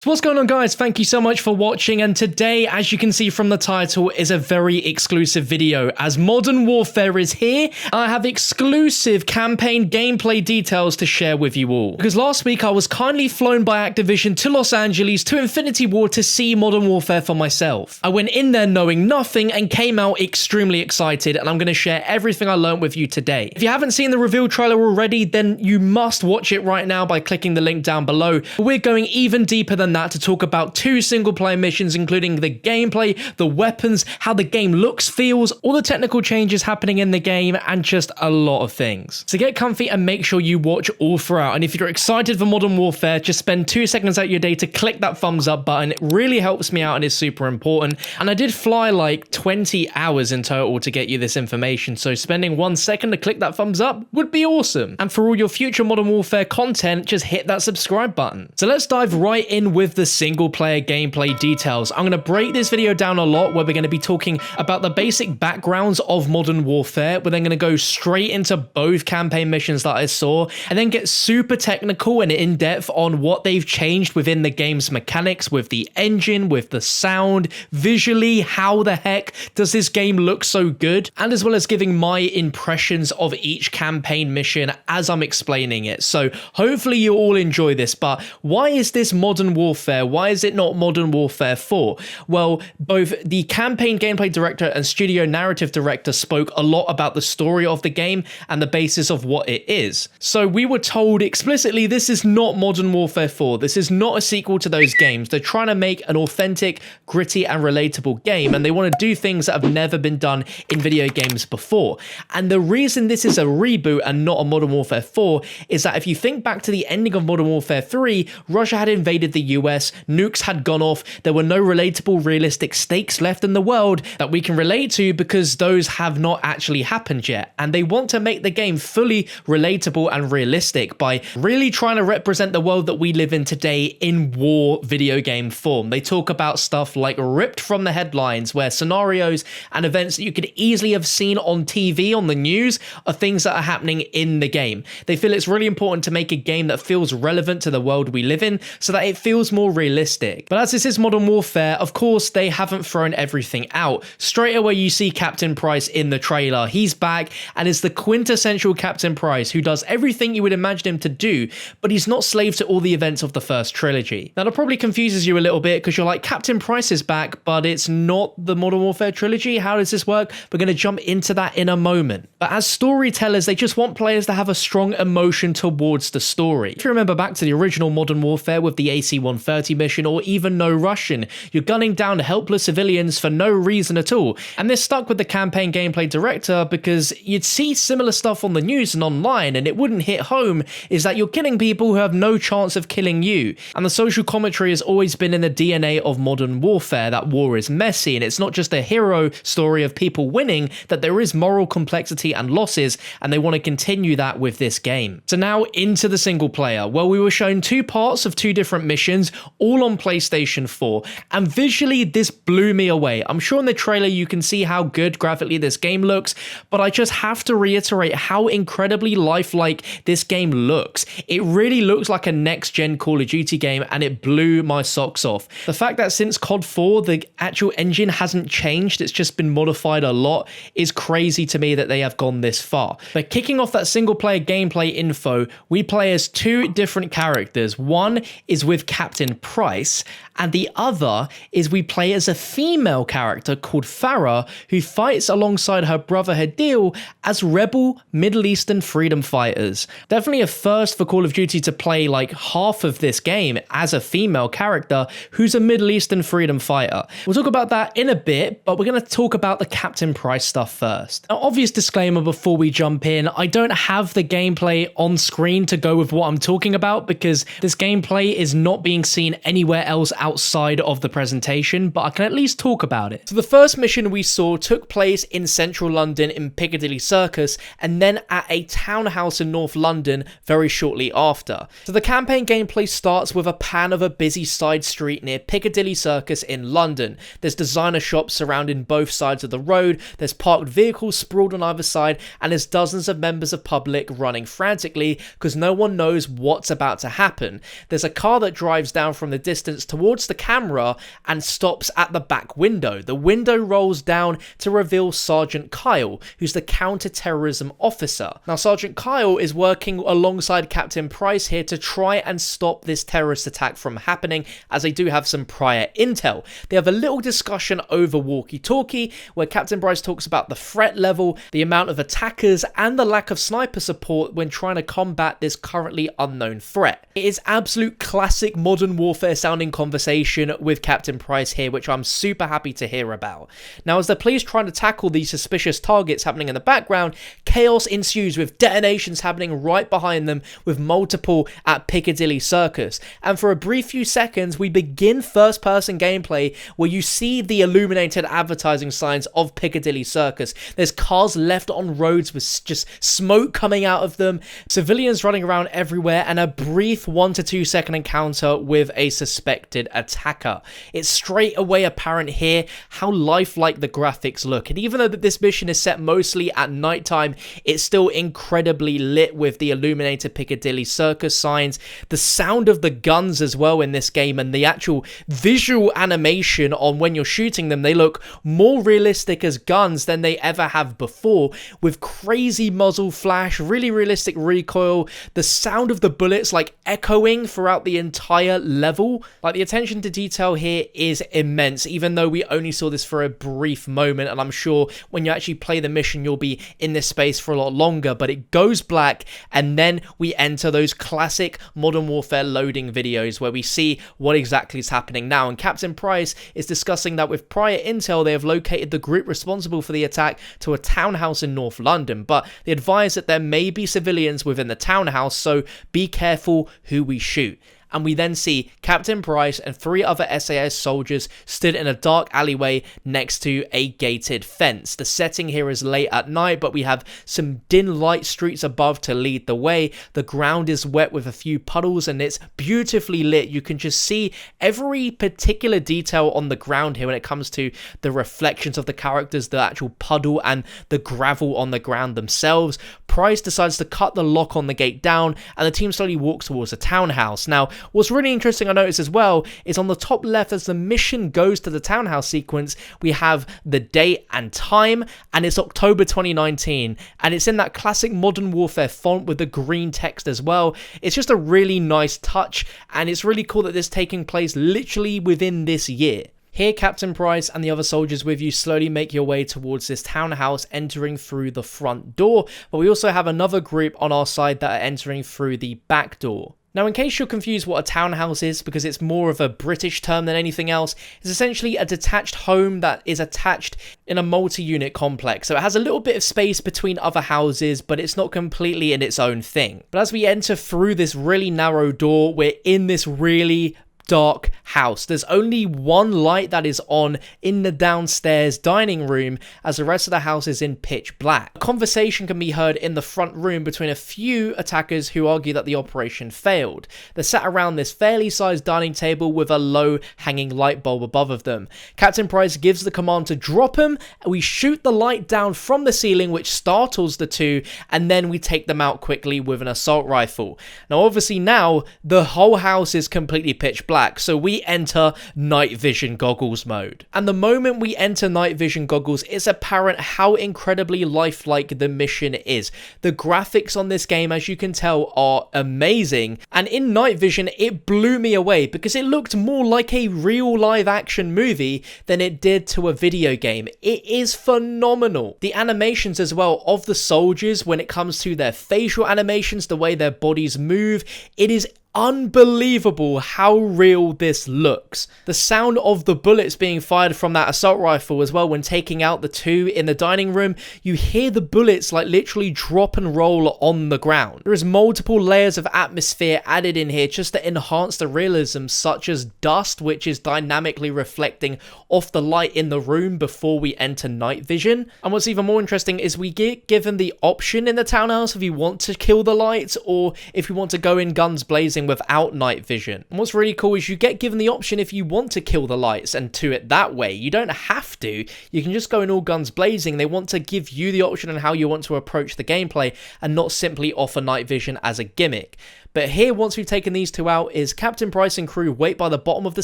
So what's going on, guys? Thank you so much for watching, and today, as you can see from the title, is a very exclusive video as Modern Warfare is here. I have exclusive campaign gameplay details to share with you all. Because last week I was kindly flown by Activision to Los Angeles to Infinity Ward to see Modern Warfare for myself. I went in there knowing nothing and came out extremely excited, and I'm going to share everything I learned with you today. If you haven't seen the reveal trailer already, then you must watch it right now by clicking the link down below. We're going even deeper than that to talk about 2 single-player missions, including the gameplay, the weapons, how the game looks, feels, all the technical changes happening in the game, and just a lot of things. So get comfy and make sure you watch all throughout. And if you're excited for Modern Warfare, just spend 2 seconds out of your day to click that thumbs up button. It really helps me out and is super important. And I did fly like 20 hours in total to get you this information, so spending 1 second to click that thumbs up would be awesome. And for all your future Modern Warfare content, just hit that subscribe button. So let's dive right in with the single player gameplay details. I'm going to break this video down a lot, where we're going to be talking about the basic backgrounds of Modern Warfare. We're then going to go straight into both campaign missions that I saw, and then get super technical and in depth on what they've changed within the game's mechanics, with the engine, with the sound, visually, how the heck does this game look so good, and as well as giving my impressions of each campaign mission as I'm explaining it. So hopefully you all enjoy this. But why is this Modern Warfare? Why is it not Modern Warfare 4? Well, both the campaign gameplay director and studio narrative director spoke a lot about the story of the game and the basis of what it is. So we were told explicitly this is not Modern Warfare 4. This is not a sequel to those games. They're trying to make an authentic, gritty, and relatable game, and they want to do things that have never been done in video games before. And the reason this is a reboot and not a Modern Warfare 4 is that if you think back to the ending of Modern Warfare 3, Russia had invaded the US, nukes had gone off, there were no relatable, realistic stakes left in the world that we can relate to because those have not actually happened yet. And they want to make the game fully relatable and realistic by really trying to represent the world that we live in today in war video game form. They talk about stuff like ripped from the headlines, where scenarios and events that you could easily have seen on TV, on the news, are things that are happening in the game. They feel it's really important to make a game that feels relevant to the world we live in so that it feels more realistic. But as this is Modern Warfare, of course, they haven't thrown everything out. Straight away, you see Captain Price in the trailer. He's back and is the quintessential Captain Price, who does everything you would imagine him to do, but he's not slave to all the events of the first trilogy. Now, that probably confuses you a little bit because you're like, Captain Price is back, but it's not the Modern Warfare trilogy. How does this work? We're going to jump into that in a moment. But as storytellers, they just want players to have a strong emotion towards the story. If you remember back to the original Modern Warfare with the AC-130 mission, or even No Russian, you're gunning down helpless civilians for no reason at all. And this stuck with the campaign gameplay director because you'd see similar stuff on the news and online, and it wouldn't hit home, is that you're killing people who have no chance of killing you. And the social commentary has always been in the DNA of Modern Warfare, that war is messy, and it's not just a hero story of people winning, that there is moral complexity and losses, and they want to continue that with this game. So now into the single player. Well, we were shown 2 parts of 2 different missions, all on PlayStation 4, and visually this blew me away. I'm sure in the trailer you can see how good graphically this game looks, but I just have to reiterate how incredibly lifelike this game looks. It really looks like a next-gen Call of Duty game, and it blew my socks off. The fact that since COD 4 the actual engine hasn't changed, it's just been modified a lot, is crazy to me that they have gone this far. But kicking off that single player gameplay info, we play as 2 different characters. One is with Captain Price, and the other is we play as a female character called Farah, who fights alongside her brother Hadil as rebel Middle Eastern freedom fighters. Definitely a first for Call of Duty to play like half of this game as a female character who's a Middle Eastern freedom fighter. We'll talk about that in a bit, but we're going to talk about the Captain Price stuff first. Now, obvious disclaimer before we jump in, I don't have the gameplay on screen to go with what I'm talking about because this gameplay is not being seen anywhere else outside of the presentation, but I can at least talk about it. So the first mission we saw took place in central London in Piccadilly Circus, and then at a townhouse in North London very shortly after. So the campaign gameplay starts with a pan of a busy side street near Piccadilly Circus in London. There's designer shops surrounding both sides of the road, there's parked vehicles sprawled on either side, and there's dozens of members of public running frantically because no one knows what's about to happen. There's a car that drives drives down from the distance towards the camera and stops at the back window. The window rolls down to reveal Sergeant Kyle, who's the counter-terrorism officer. Now, Sergeant Kyle is working alongside Captain Price here to try and stop this terrorist attack from happening, as they do have some prior intel. They have a little discussion over walkie-talkie where Captain Price talks about the threat level, the amount of attackers, and the lack of sniper support when trying to combat this currently unknown threat. It is absolute classic Modern Warfare sounding conversation with Captain Price here, which I'm super happy to hear about. Now, as the police trying to tackle these suspicious targets happening in the background, chaos ensues with detonations happening right behind them, with multiple at Piccadilly Circus. And for a brief few seconds, we begin first-person gameplay where you see the illuminated advertising signs of Piccadilly Circus. There's cars left on roads with just smoke coming out of them, civilians running around everywhere, and a brief 1 to 2 second encounter with a suspected attacker. It's straight away apparent here how lifelike the graphics look, and even though that this mission is set mostly at nighttime, it's still incredibly lit with the illuminated Piccadilly Circus signs, the sound of the guns as well in this game, and the actual visual animation on when you're shooting them. They look more realistic as guns than they ever have before, with crazy muzzle flash, really realistic recoil, the sound of the bullets like echoing throughout the entire level. Like, the attention to detail here is immense, even though we only saw this for a brief moment, and I'm sure when you actually play the mission you'll be in this space for a lot longer. But it goes black, and then we enter those classic Modern Warfare loading videos where we see what exactly is happening now, and Captain Price is discussing that with prior intel they have located the group responsible for the attack to a townhouse in North London, but they advise that there may be civilians within the townhouse, so be careful who we shoot. And we then see Captain Price and 3 other SAS soldiers stood in a dark alleyway next to a gated fence. The setting here is late at night, but we have some dim light streets above to lead the way. The ground is wet with a few puddles, and it's beautifully lit. You can just see every particular detail on the ground here when it comes to the reflections of the characters, the actual puddle, and the gravel on the ground themselves. Price decides to cut the lock on the gate down, and the team slowly walks towards the townhouse. Now, what's really interesting I noticed as well is on the top left, as the mission goes to the townhouse sequence, we have the date and time, and it's October 2019, and it's in that classic Modern Warfare font with the green text as well. It's just a really nice touch, and it's really cool that this is taking place literally within this year. Here, Captain Price and the other soldiers with you slowly make your way towards this townhouse, entering through the front door, but we also have another group on our side that are entering through the back door. Now, in case you're confused what a townhouse is, because it's more of a British term than anything else, it's essentially a detached home that is attached in a multi-unit complex. So it has a little bit of space between other houses, but it's not completely in its own thing. But as we enter through this really narrow door, we're in this really dark house. There's only one light that is on in the downstairs dining room, as the rest of the house is in pitch black. A conversation can be heard in the front room between a few attackers who argue that the operation failed. They're sat around this fairly sized dining table with a low hanging light bulb above of them. Captain Price gives the command to drop him, and we shoot the light down from the ceiling, which startles the two, and then we take them out quickly with an assault rifle. Now, obviously now the whole house is completely pitch black, so we enter night vision goggles mode. And the moment we enter night vision goggles, it's apparent how incredibly lifelike the mission is. The graphics on this game, as you can tell, are amazing, and in night vision it blew me away because it looked more like a real live action movie than it did to a video game. It is phenomenal. The animations as well of the soldiers, when it comes to their facial animations, the way their bodies move, it is unbelievable how real this looks. The sound of the bullets being fired from that assault rifle as well, when taking out the two in the dining room, you hear the bullets like literally drop and roll on the ground. There is multiple layers of atmosphere added in here just to enhance the realism, such as dust, which is dynamically reflecting off the light in the room before we enter night vision. And what's even more interesting is we get given the option in the townhouse if you want to kill the lights or if you want to go in guns blazing without night vision. And what's really cool is you get given the option if you want to kill the lights and do it that way. You don't have to. You can just go in all guns blazing. They want to give you the option on how you want to approach the gameplay and not simply offer night vision as a gimmick. But here, once we've taken these two out, is Captain Price and crew wait by the bottom of the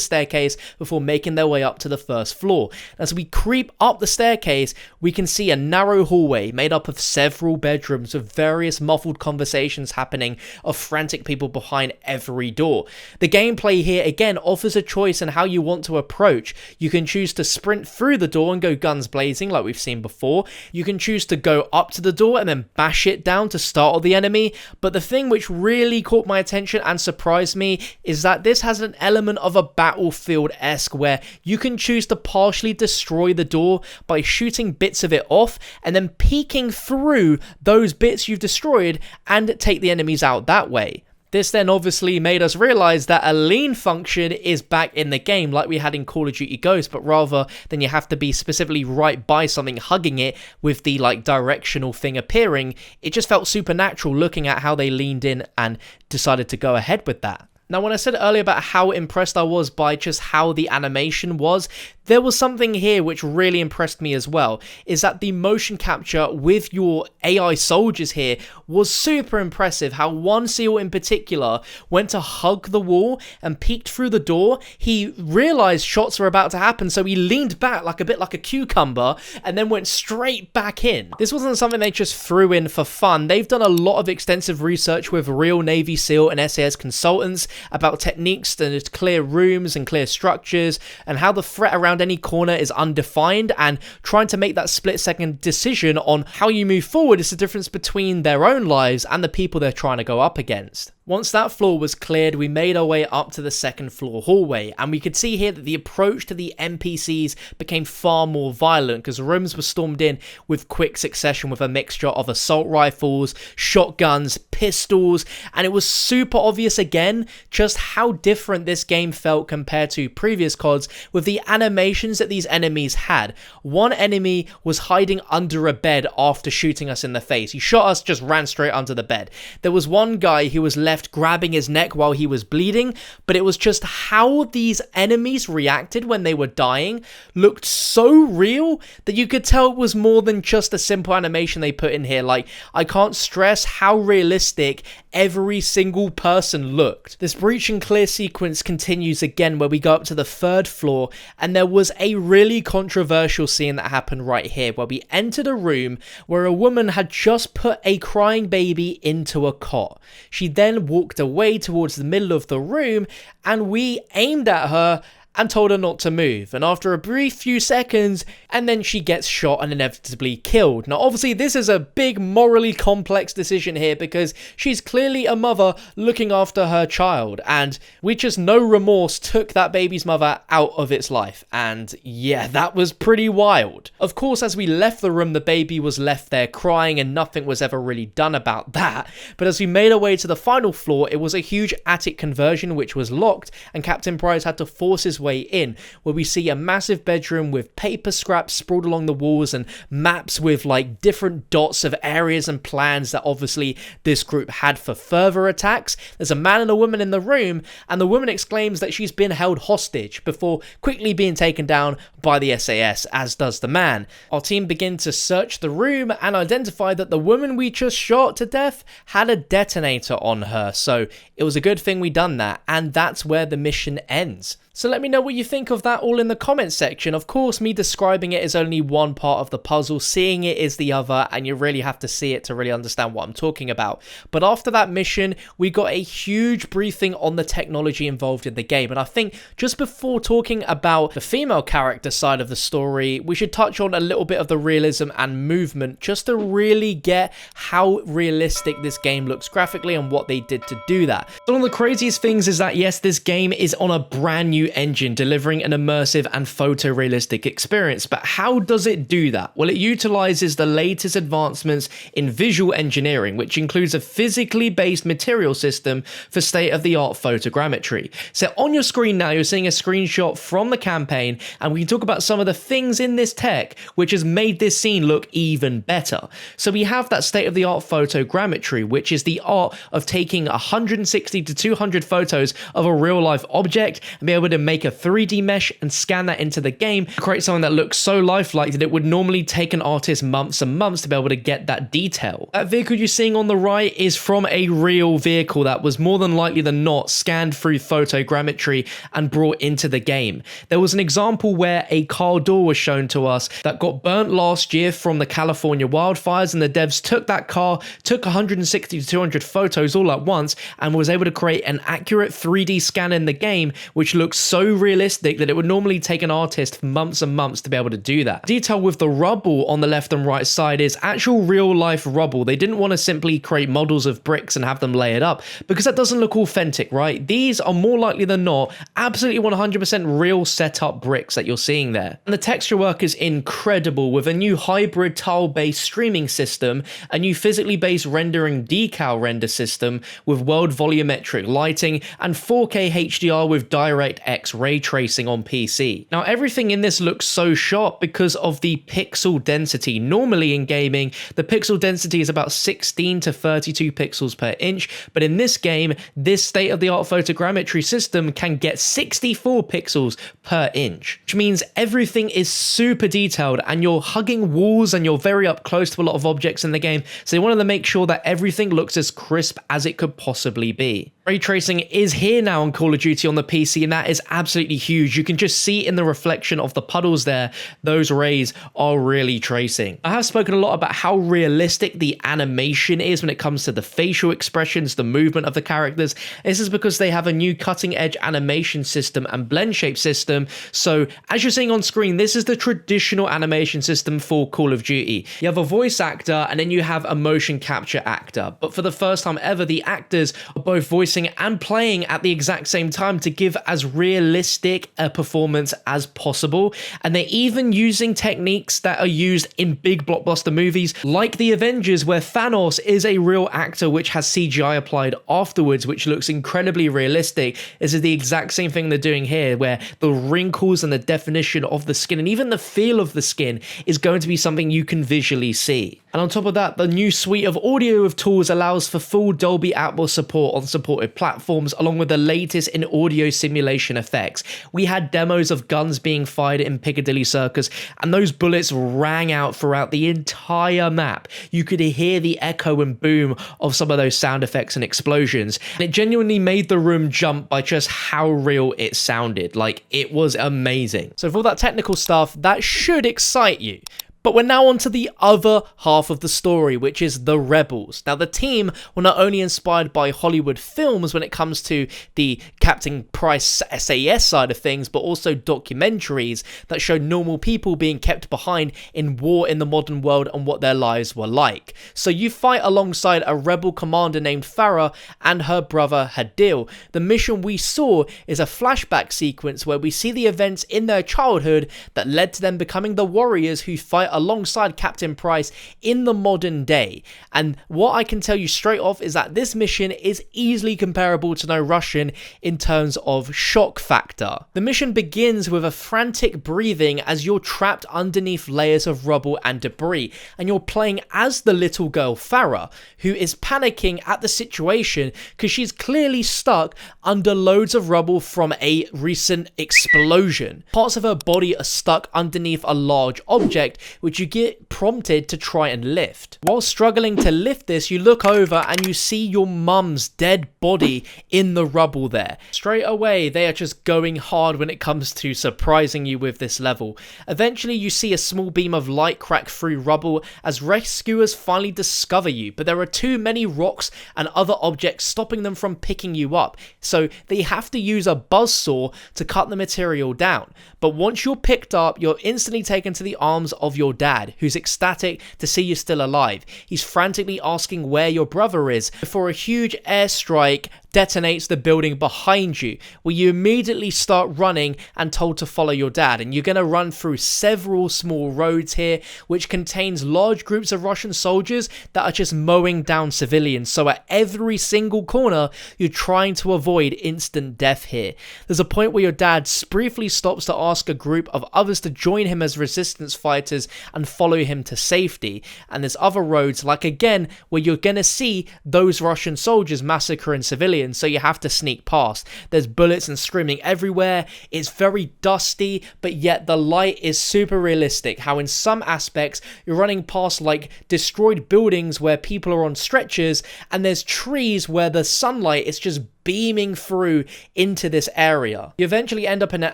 staircase before making their way up to the first floor. As we creep up the staircase, we can see a narrow hallway made up of several bedrooms with various muffled conversations happening of frantic people behind every door. The gameplay here again offers a choice in how you want to approach. You can choose to sprint through the door and go guns blazing like we've seen before. You can choose to go up to the door and then bash it down to startle the enemy. But the thing which really caught my attention and surprised me is that this has an element of a Battlefield-esque where you can choose to partially destroy the door by shooting bits of it off and then peeking through those bits you've destroyed and take the enemies out that way. This then obviously made us realize that a lean function is back in the game like we had in Call of Duty Ghosts, but rather than you have to be specifically right by something hugging it with the directional thing appearing, it just felt supernatural looking at how they leaned in and decided to go ahead with that. Now, when I said earlier about how impressed I was by just how the animation was, there was something here which really impressed me as well, is that the motion capture with your AI soldiers here was super impressive. How one SEAL in particular went to hug the wall and peeked through the door. He realized shots were about to happen, so he leaned back like a bit like a cucumber and then went straight back in. This wasn't something they just threw in for fun. They've done a lot of extensive research with real Navy SEAL and SAS consultants about techniques to clear rooms and clear structures and how the threat around any corner is undefined, and trying to make that split-second decision on how you move forward is the difference between their own lives and the people they're trying to go up against. Once that floor was cleared, we made our way up to the second floor hallway, and we could see here that the approach to the NPCs became far more violent because rooms were stormed in with quick succession with a mixture of assault rifles, shotguns, pistols, and it was super obvious again just how different this game felt compared to previous CODs with the animations that these enemies had. One enemy was hiding under a bed after shooting us in the face. He shot us, just ran straight under the bed. There was one guy who was left grabbing his neck while he was bleeding, but it was just how these enemies reacted when they were dying looked so real that you could tell it was more than just a simple animation they put in here. Like, I can't stress how realistic every single person looked. This breach and clear sequence continues again where we go up to the third floor, and there was a really controversial scene that happened right here where we entered a room where a woman had just put a crying baby into a cot. She then walked away towards the middle of the room, and we aimed at her and told her not to move, and after a brief few seconds, and then she gets shot and inevitably killed. Now obviously this is a big morally complex decision here because she's clearly a mother looking after her child, and we just no remorse took that baby's mother out of its life, and yeah, that was pretty wild. Of course, as we left the room, the baby was left there crying and nothing was ever really done about that, but as we made our way to the final floor, it was a huge attic conversion which was locked, and Captain Price had to force his way in, where we see a massive bedroom with paper scraps sprawled along the walls and maps with different dots of areas and plans that obviously this group had for further attacks. There's a man and a woman in the room, and the woman exclaims that she's been held hostage before quickly being taken down by the SAS, as does the man. Our team begin to search the room and identify that the woman we just shot to death had a detonator on her, so it was a good thing we done that, and that's where the mission ends. So let me know what you think of that all in the comments section. Of course, me describing it is only one part of the puzzle, seeing it is the other, and you really have to see it to really understand what I'm talking about. But after that mission, we got a huge briefing on the technology involved in the game, and I think just before talking about the female character side of the story, we should touch on a little bit of the realism and movement just to really get how realistic this game looks graphically and what they did to do that. So one of the craziest things is that yes, this game is on a brand new engine delivering an immersive and photorealistic experience, but how does it do that? Well, it utilizes the latest advancements in visual engineering, which includes a physically based material system for state-of-the-art photogrammetry. So on your screen now, you're seeing a screenshot from the campaign, and we can talk about some of the things in this tech which has made this scene look even better. So we have that state-of-the-art photogrammetry, which is the art of taking 160 to 200 photos of a real-life object and be able to to make a 3D mesh and scan that into the game to create something that looks so lifelike that it would normally take an artist months and months to be able to get that detail. That vehicle you're seeing on the right is from a real vehicle that was more than likely than not scanned through photogrammetry and brought into the game. There was an example where a car door was shown to us that got burnt last year from the California wildfires, and the devs took that car, took 160 to 200 photos all at once, and was able to create an accurate 3D scan in the game, which looks so realistic that it would normally take an artist months and months to be able to do that. Detail with the rubble on the left and right side is actual real life rubble. They didn't want to simply create models of bricks and have them layered up, because that doesn't look authentic, right? These are more likely than not absolutely 100% real setup bricks that you're seeing there. And the texture work is incredible, with a new hybrid tile-based streaming system, a new physically based rendering decal render system with world volumetric lighting, and 4K HDR with DirectX ray tracing on PC. Now everything in this looks so sharp because of the pixel density. Normally in gaming, the pixel density is about 16 to 32 pixels per inch, but in this game, this state-of-the-art photogrammetry system can get 64 pixels per inch, which means everything is super detailed and you're hugging walls and you're very up close to a lot of objects in the game, so they wanted to make sure that everything looks as crisp as it could possibly be. Ray tracing is here now on Call of Duty on the PC, and that is absolutely huge. You can just see in the reflection of the puddles there, those rays are really tracing. I have spoken a lot about how realistic the animation is when it comes to the facial expressions, the movement of the characters. This is because they have a new cutting edge animation system and blend shape system. So as you're seeing on screen, this is the traditional animation system for Call of Duty. You have a voice actor and then you have a motion capture actor. But for the first time ever, the actors are both voicing and playing at the exact same time to give as realistic a performance as possible. And they're even using techniques that are used in big blockbuster movies like The Avengers, where Thanos is a real actor which has CGI applied afterwards, which looks incredibly realistic. This is the exact same thing they're doing here, where the wrinkles and the definition of the skin and even the feel of the skin is going to be something you can visually see. And on top of that, the new suite of audio tools allows for full Dolby Atmos support on supported platforms, along with the latest in audio simulation effects. We had demos of guns being fired in Piccadilly Circus, and those bullets rang out throughout the entire map. You could hear the echo and boom of some of those sound effects and explosions, and it genuinely made the room jump by just how real it sounded. Like, it was amazing. So for all that technical stuff, that should excite you. But we're now on to the other half of the story, which is the rebels. Now, the team were not only inspired by Hollywood films when it comes to the Captain Price SAS side of things, but also documentaries that show normal people being kept behind in war in the modern world and what their lives were like. So you fight alongside a rebel commander named Farah and her brother Hadil. The mission we saw is a flashback sequence where we see the events in their childhood that led to them becoming the warriors who fight alongside Captain Price in the modern day. And what I can tell you straight off is that this mission is easily comparable to No Russian in terms of shock factor. The mission begins with a frantic breathing as you're trapped underneath layers of rubble and debris, and you're playing as the little girl Farah, who is panicking at the situation because she's clearly stuck under loads of rubble from a recent explosion. Parts of her body are stuck underneath a large object, which you get prompted to try and lift. While struggling to lift this, you look over and you see your mum's dead body in the rubble there. Straight away, they are just going hard when it comes to surprising you with this level. Eventually, you see a small beam of light crack through rubble as rescuers finally discover you, but there are too many rocks and other objects stopping them from picking you up, so they have to use a buzzsaw to cut the material down. But once you're picked up, you're instantly taken to the arms of your dad, who's ecstatic to see you still alive. He's frantically asking where your brother is before a huge airstrike detonates the building behind you, where you immediately start running and told to follow your dad. And you're going to run through several small roads here, which contains large groups of Russian soldiers that are just mowing down civilians. So at every single corner, you're trying to avoid instant death here. There's a point where your dad briefly stops to ask a group of others to join him as resistance fighters and follow him to safety. And there's other roads, like again, where you're going to see those Russian soldiers massacring civilians. building, so you have to sneak past. There's bullets and screaming everywhere. It's very dusty, but yet the light is super realistic. How in some aspects, you're running past like destroyed buildings where people are on stretchers, and there's trees where the sunlight is just beaming through into this area. You eventually end up in an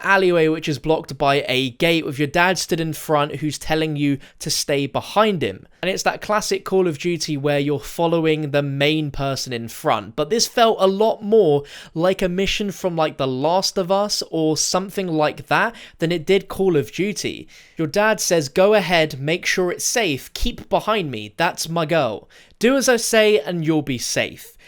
alleyway which is blocked by a gate with your dad stood in front who's telling you to stay behind him. And it's that classic Call of Duty where you're following the main person in front, but this felt a lot more like a mission from like The Last of Us or something like that than it did Call of Duty. Your dad says, go ahead, make sure it's safe, keep behind me, that's my girl. Do as I say and you'll be safe.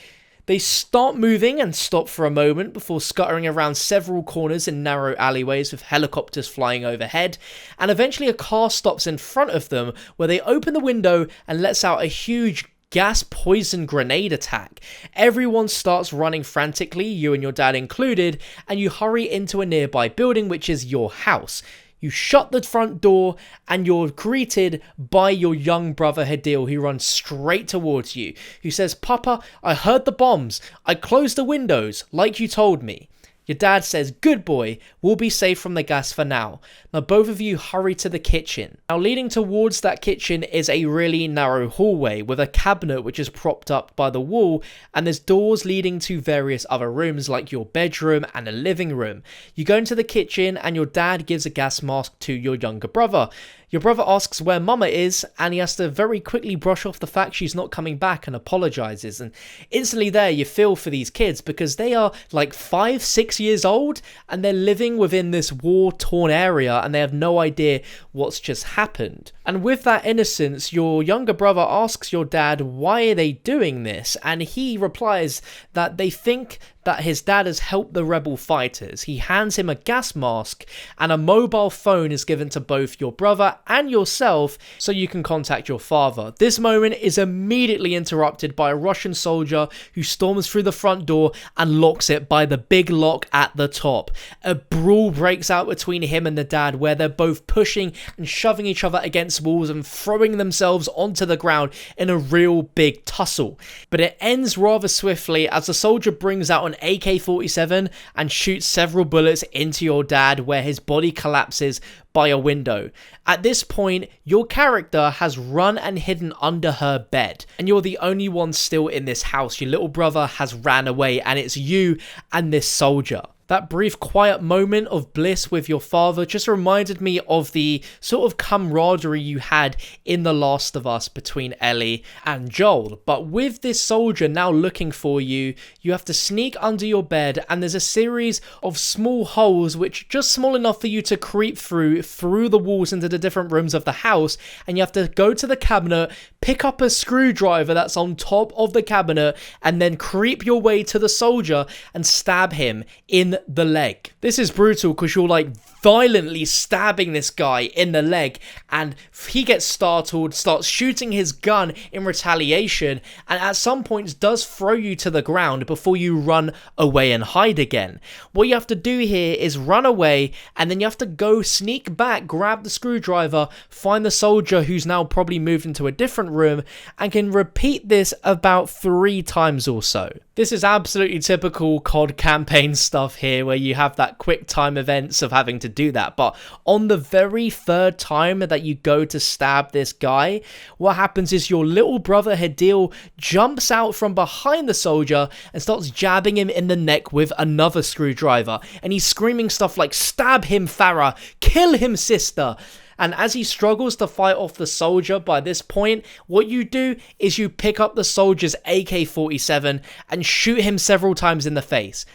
They start moving and stop for a moment before scuttering around several corners in narrow alleyways with helicopters flying overhead, and eventually a car stops in front of them where they open the window and lets out a huge gas poison grenade attack. Everyone starts running frantically, you and your dad included, and you hurry into a nearby building which is your house. You shut the front door and you're greeted by your young brother Hadil, who runs straight towards you, who says, Papa, I heard the bombs. I closed the windows like you told me. Your dad says, good boy, we'll be safe from the gas for now. Now both of you hurry to the kitchen. Now leading towards that kitchen is a really narrow hallway with a cabinet which is propped up by the wall, and there's doors leading to various other rooms like your bedroom and a living room. You go into the kitchen and your dad gives a gas mask to your younger brother. Your brother asks where Mama is, and he has to very quickly brush off the fact she's not coming back and apologizes. And instantly there you feel for these kids because they are like 5-6 years old and they're living within this war-torn area and they have no idea what's just happened. And with that innocence, your younger brother asks your dad why are they doing this, and he replies that they think that his dad has helped the rebel fighters. He hands him a gas mask and a mobile phone is given to both your brother and yourself so you can contact your father. This moment is immediately interrupted by a Russian soldier who storms through the front door and locks it by the big lock at the top. A brawl breaks out between him and the dad where they're both pushing and shoving each other against walls and throwing themselves onto the ground in a real big tussle. But it ends rather swiftly as the soldier brings out an AK-47 and shoots several bullets into your dad where his body collapses by a window. At this point, your character has run and hidden under her bed, and you're the only one still in this house. Your little brother has ran away, and it's you and this soldier. That brief quiet moment of bliss with your father just reminded me of the sort of camaraderie you had in The Last of Us between Ellie and Joel. But with this soldier now looking for you, you have to sneak under your bed, and there's a series of small holes which are just small enough for you to creep through the walls into the different rooms of the house, and you have to go to the cabinet, pick up a screwdriver that's on top of the cabinet, and then creep your way to the soldier and stab him in the leg. This is brutal because you're like violently stabbing this guy in the leg, and he gets startled, starts shooting his gun in retaliation, and at some points does throw you to the ground before you run away and hide again. What you have to do here is run away, and then you have to go sneak back, grab the screwdriver, find the soldier who's now probably moved into a different room, and can repeat this about 3 times or so. This is absolutely typical COD campaign stuff here, where you have that quick time events of having to do that. But on the very 3rd time that you go to stab this guy, what happens is your little brother Hadil jumps out from behind the soldier and starts jabbing him in the neck with another screwdriver. And he's screaming stuff like, "Stab him, Farah! Kill him, sister!" And as he struggles to fight off the soldier by this point, what you do is you pick up the soldier's AK-47 and shoot him several times in the face.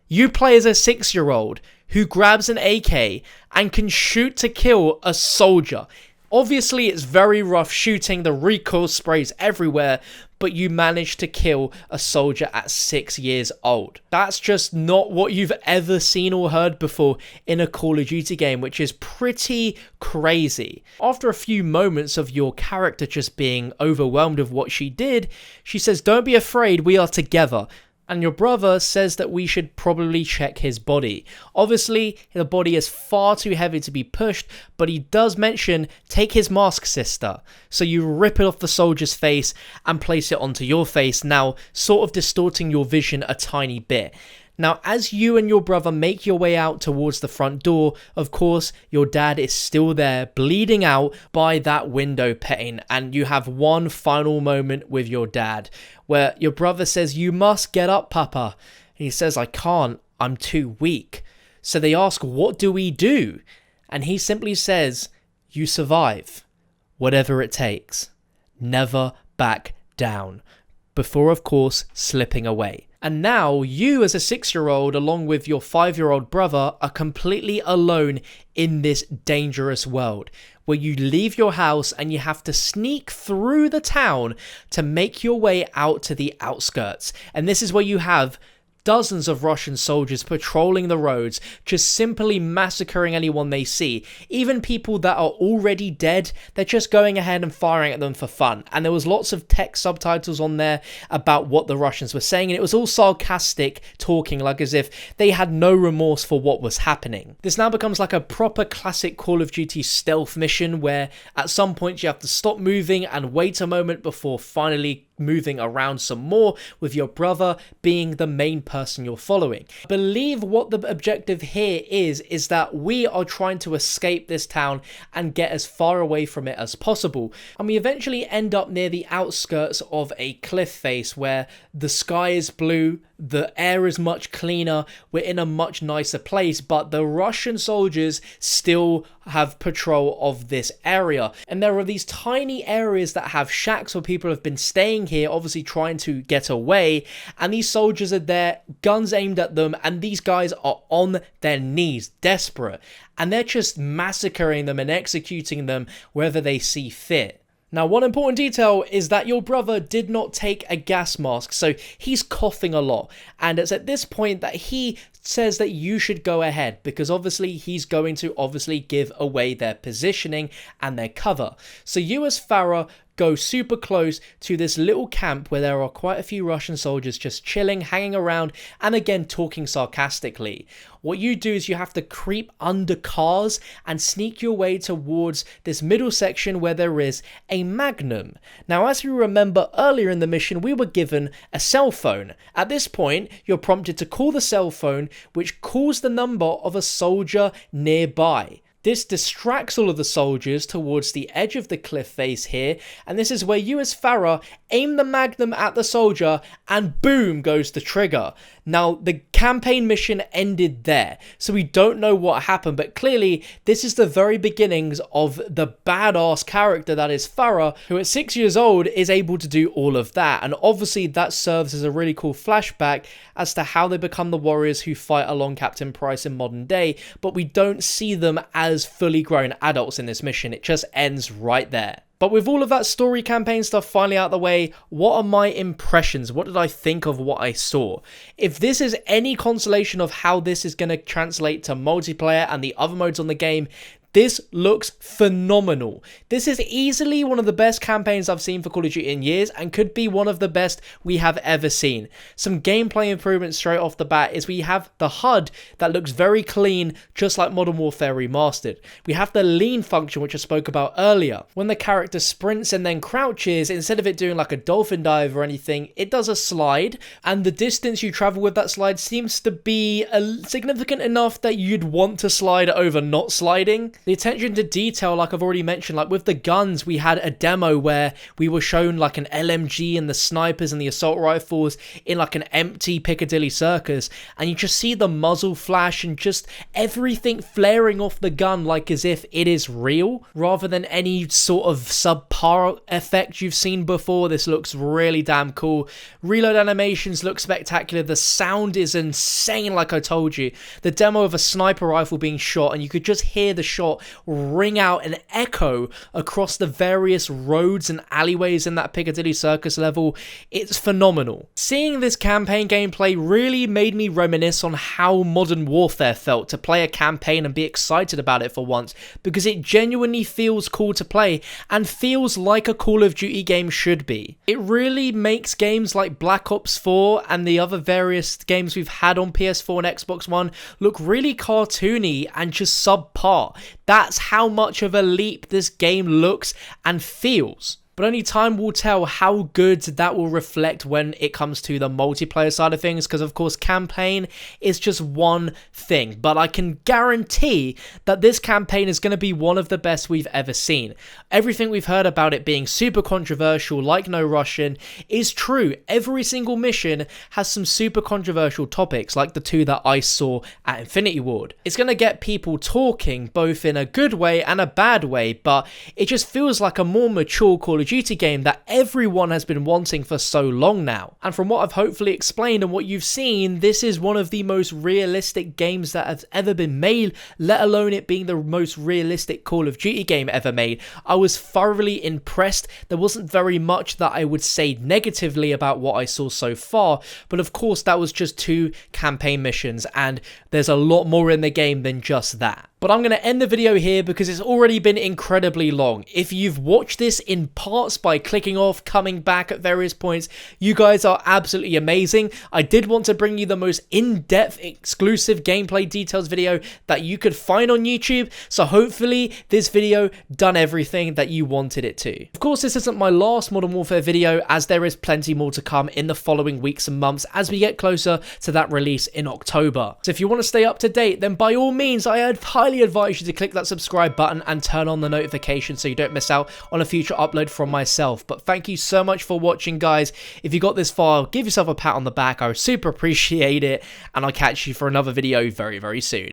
You play as a 6-year-old who grabs an AK and can shoot to kill a soldier. Obviously, it's very rough shooting, the recoil sprays everywhere, but you manage to kill a soldier at 6 years old. That's just not what you've ever seen or heard before in a Call of Duty game, which is pretty crazy. After a few moments of your character just being overwhelmed with what she did, she says, "Don't be afraid, we are together." And your brother says that we should probably check his body. Obviously, the body is far too heavy to be pushed, but he does mention, take his mask, sister. So you rip it off the soldier's face and place it onto your face, now sort of distorting your vision a tiny bit. Now, as you and your brother make your way out towards the front door, of course, your dad is still there, bleeding out by that window pane, and you have one final moment with your dad, where your brother says, "You must get up, Papa." And he says, "I can't, I'm too weak." So they ask, "What do we do?" And he simply says, "You survive, whatever it takes. Never back down." Before, of course, slipping away. And now you as a 6-year-old along with your 5-year-old brother are completely alone in this dangerous world where you leave your house and you have to sneak through the town to make your way out to the outskirts. And this is where you have dozens of Russian soldiers patrolling the roads, just simply massacring anyone they see. Even people that are already dead, they're just going ahead and firing at them for fun. And there was lots of text subtitles on there about what the Russians were saying, and it was all sarcastic talking, like as if they had no remorse for what was happening. This now becomes like a proper classic Call of Duty stealth mission where at some point you have to stop moving and wait a moment before finally moving around some more, with your brother being the main person you're following. I believe what the objective here is that we are trying to escape this town and get as far away from it as possible. And we eventually end up near the outskirts of a cliff face where the sky is blue, the air is much cleaner, we're in a much nicer place, but the Russian soldiers still have patrol of this area. And there are these tiny areas that have shacks where people have been staying here, obviously trying to get away, and these soldiers are there, guns aimed at them, and these guys are on their knees, desperate, and they're just massacring them and executing them wherever they see fit. Now, one important detail is that your brother did not take a gas mask, so he's coughing a lot. And it's at this point that he says that you should go ahead, because obviously he's going to give away their positioning and their cover. So you as Farah go super close to this little camp where there are quite a few Russian soldiers just chilling, hanging around, and again talking sarcastically. What you do is you have to creep under cars and sneak your way towards this middle section where there is a magnum. Now, as you remember earlier in the mission, we were given a cell phone. At this point, you're prompted to call the cell phone, which calls the number of a soldier nearby. This distracts all of the soldiers towards the edge of the cliff face here, and this is where you as Farah aim the magnum at the soldier and boom goes the trigger. Now, the campaign mission ended there, so we don't know what happened, but clearly this is the very beginnings of the badass character that is Farah, who at 6 years old is able to do all of that, and obviously that serves as a really cool flashback as to how they become the warriors who fight along Captain Price in modern day, but we don't see them as fully grown adults in this mission. It just ends right there. But with all of that story campaign stuff finally out of the way, what are my impressions? What did I think of what I saw? If this is any consolation of how this is going to translate to multiplayer and the other modes on the game, this looks phenomenal. This is easily one of the best campaigns I've seen for Call of Duty in years and could be one of the best we have ever seen. Some gameplay improvements straight off the bat is we have the HUD that looks very clean, just like Modern Warfare Remastered. We have the lean function, which I spoke about earlier. When the character sprints and then crouches, instead of it doing like a dolphin dive or anything, it does a slide, and the distance you travel with that slide seems to be significant enough that you'd want to slide over not sliding. The attention to detail, like I've already mentioned, like with the guns, we had a demo where we were shown like an LMG and the snipers and the assault rifles in like an empty Piccadilly Circus, and you just see the muzzle flash and just everything flaring off the gun like as if it is real, rather than any sort of subpar effect you've seen before. This looks really damn cool. Reload animations look spectacular. The sound is insane, like I told you. The demo of a sniper rifle being shot, and you could just hear the shot shot ring out and echo across the various roads and alleyways in that Piccadilly Circus level. It's phenomenal. Seeing this campaign gameplay really made me reminisce on how Modern Warfare felt to play a campaign and be excited about it for once, because it genuinely feels cool to play and feels like a Call of Duty game should be. It really makes games like Black Ops 4 and the other various games we've had on PS4 and Xbox One look really cartoony and just subpar. That's how much of a leap this game looks and feels. But only time will tell how good that will reflect when it comes to the multiplayer side of things, because of course campaign is just one thing, but I can guarantee that this campaign is going to be one of the best we've ever seen. Everything we've heard about it being super controversial, like No Russian, is true. Every single mission has some super controversial topics, like the two that I saw at Infinity Ward. It's going to get people talking, both in a good way and a bad way, but it just feels like a more mature Call of Duty game that everyone has been wanting for so long now. And from what I've hopefully explained and what you've seen, this is one of the most realistic games that has ever been made, let alone it being the most realistic Call of Duty game ever made. I was thoroughly impressed. There wasn't very much that I would say negatively about what I saw so far, but of course that was just 2 campaign missions, and there's a lot more in the game than just that. But I'm going to end the video here because it's already been incredibly long. If you've watched this in parts by clicking off, coming back at various points, you guys are absolutely amazing. I did want to bring you the most in-depth exclusive gameplay details video that you could find on YouTube, so hopefully this video done everything that you wanted it to. Of course, this isn't my last Modern Warfare video, as there is plenty more to come in the following weeks and months as we get closer to that release in October. So if you want to stay up to date, then by all means, I highly advise you to click that subscribe button and turn on the notifications so you don't miss out on a future upload from myself. But thank you so much for watching, guys. If you got this far, give yourself a pat on the back. I would super appreciate it, and I'll catch you for another video very, very soon.